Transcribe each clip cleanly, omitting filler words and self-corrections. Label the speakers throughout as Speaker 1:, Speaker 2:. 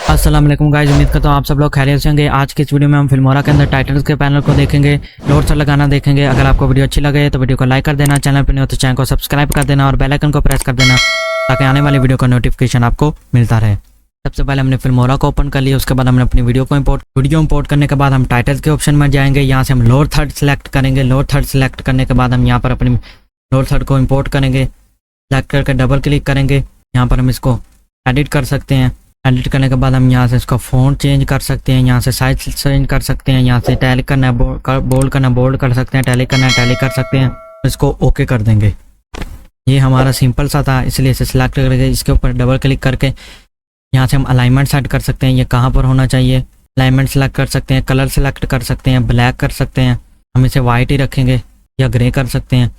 Speaker 1: अस्सलाम वालेकुम गाइस, उम्मीद करता हूँ आप सब लोग खैरियत से होंगे। आज के इस वीडियो में हम फिल्मोरा के अंदर टाइटल्स के पैनल को देखेंगे, लोड लगाना देखेंगे। अगर आपको वीडियो अच्छी लगे तो वीडियो को लाइक कर देना, चैनल पर नहीं हो तो चैनल को सब्सक्राइब कर देना और बेल आइकन को प्रेस कर देना ताकि आने वाली वीडियो का नोटिफिकेशन आपको मिलता रहे। सबसे पहले हमने फिल्मोरा को ओपन कर लिया, उसके बाद हमने अपनी वीडियो इंपोर्ट करने के बाद हम टाइटल्स के ऑप्शन में जाएंगे। यहाँ से हम लोअर थर्ड सेलेक्ट करेंगे। लोअर थर्ड सेलेक्ट करने के बाद हम यहाँ पर अपनी लोअर थर्ड को इम्पोर्ट करेंगे। सेलेक्ट करके डबल क्लिक करेंगे। यहाँ पर हम इसको एडिट कर सकते हैं। एडिट करने के बाद हम यहाँ से इसका फ़ॉन्ट चेंज कर सकते हैं, यहाँ से साइज चेंज कर सकते हैं, यहाँ से टैलिक करना है, बोल्ड करना बोल्ड कर सकते हैं, टैलिक करना है टैलिक कर सकते हैं। इसको ओके कर देंगे। ये हमारा सिंपल सा था, इसलिए इसे सिलेक्ट करके इसके ऊपर डबल क्लिक करके यहाँ से हम अलाइनमेंट सेट कर सकते हैं। ये कहाँ पर होना चाहिए, अलाइनमेंट सेलेक्ट कर सकते हैं, कलर सेलेक्ट कर सकते हैं, ब्लैक कर सकते हैं। हम इसे वाइट ही रखेंगे या ग्रे कर सकते हैं।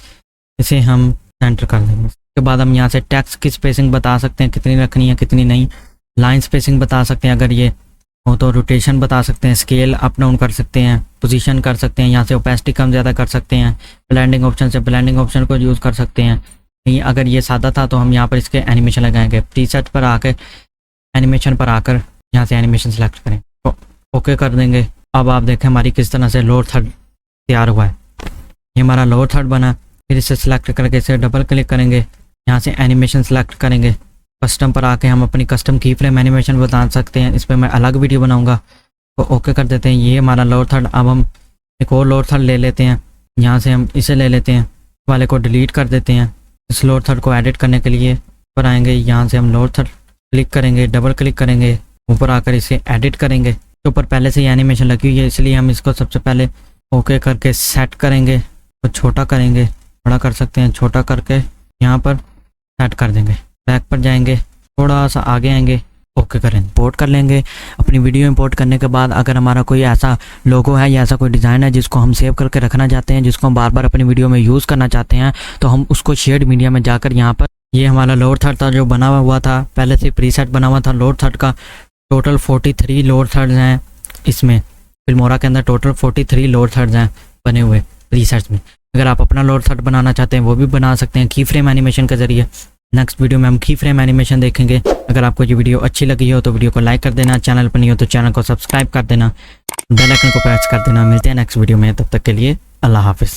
Speaker 1: इसे हम सेंटर कर देंगे। उसके बाद हम यहाँ से टेक्स्ट की स्पेसिंग बता सकते हैं कितनी रखनी है कितनी नहीं। लाइन स्पेसिंग बता सकते हैं, अगर ये हो तो रोटेशन बता सकते हैं, स्केल अप डाउन कर सकते हैं, पोजीशन कर सकते हैं। यहाँ से ओपेसिटी कम ज़्यादा कर सकते हैं। ब्लेंडिंग ऑप्शन से ब्लेंडिंग ऑप्शन को यूज़ कर सकते हैं। नहीं, अगर ये सादा था तो हम यहाँ पर इसके एनिमेशन लगाएंगे। प्रीसेट पर आकर एनिमेशन पर आकर यहाँ से एनिमेशन सेलेक्ट करें, तो ओके कर देंगे। अब आप देखें हमारी किस तरह से लोअर थर्ड तैयार हुआ है। ये हमारा लोअर थर्ड बना। फिर इसे सिलेक्ट करके इसे डबल क्लिक करेंगे, यहाँ से एनिमेशन सेलेक्ट करेंगे। कस्टम पर आके हम अपनी कस्टम की फ्रेम एनिमेशन बता सकते हैं। इस पर मैं अलग वीडियो बनाऊंगा, तो ओके कर देते हैं। ये हमारा लोअर थर्ड। अब हम एक और लोअर थर्ड ले लेते हैं। यहाँ से हम इसे ले लेते हैं, वाले को डिलीट कर देते हैं। इस लोअर थर्ड को एडिट करने के लिए ऊपर आएंगे, यहाँ से हम लोअर थर्ड क्लिक करेंगे, डबल क्लिक करेंगे, ऊपर आकर इसे एडिट करेंगे। तो ऊपर पहले से ही एनिमेशन लगी हुई है, इसलिए हम इसको सबसे पहले ओके करके सेट करेंगे। तो छोटा करेंगे, बड़ा कर सकते हैं, छोटा करके यहाँ पर सेट कर देंगे। बैक पर जाएंगे, थोड़ा सा आगे आएंगे, ओके करेंगे, इंपोर्ट कर लेंगे। अपनी वीडियो इंपोर्ट करने के बाद अगर हमारा कोई ऐसा लोगो है या ऐसा कोई डिज़ाइन है जिसको हम सेव करके रखना चाहते हैं, जिसको हम बार बार अपनी वीडियो में यूज़ करना चाहते हैं, तो हम उसको शेयर्ड मीडिया में जाकर यहाँ पर, ये हमारा लोअर थर्ड था जो बना हुआ था, पहले से प्रीसेट बना हुआ था लोअर थर्ड का। टोटल 43 लोअर थर्ड्स हैं इसमें। फिल्मोरा के अंदर टोटल 43 लोअर थर्ड्स हैं बने हुए प्रीसेट्स में। अगर आप अपना लोअर थर्ड बनाना चाहते हैं वो भी बना सकते हैं की फ्रेम एनिमेशन के ज़रिए। नेक्स्ट वीडियो में हम की फ्रेम एनिमेशन देखेंगे। अगर आपको ये वीडियो अच्छी लगी हो तो वीडियो को लाइक कर देना, चैनल पर नहीं हो तो चैनल को सब्सक्राइब कर देना, बेल आइकन को प्रेस कर देना। मिलते हैं नेक्स्ट वीडियो में, तब तक के लिए अल्लाह हाफिज़।